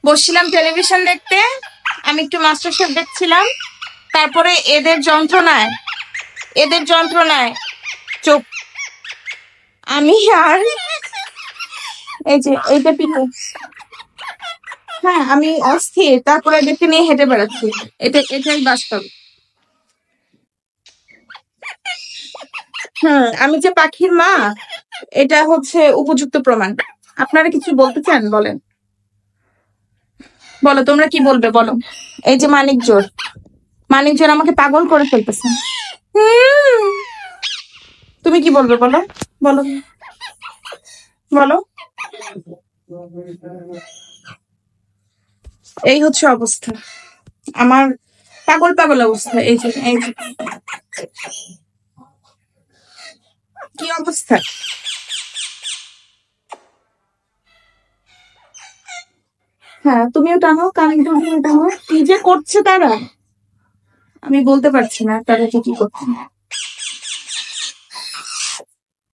বসছিলাম television দেখতে, আমি একটু মাস্টার শেফ দেখছিলাম। তারপরে এদের যন্ত্রণায় চোখ, আমি আর এই যে এইটা পিকু, হ্যাঁ আমি অস্থির। তারপরে এদেরকে নিয়ে হেঁটে বেড়াচ্ছি, এটাই বাস্তব। আমি যে পাখির মা, এটা হচ্ছে উপযুক্ত প্রমাণ। আপনারা কিছু বলতে চান? বলেন, বলো তোমরা কি বলবে বলো। এই যে মানিক জোর আমাকে পাগল করে ফেলতেছে। তুমি কি বলবে বলো, বলো বলো। এই হচ্ছে অবস্থা আমার, পাগল অবস্থা। এই যে কি অবস্থা। হ্যাঁ তুমিও টানো, কানে টানো। কি যে করছে তারা, আমি বলতে পারছি না তারা কি করছে।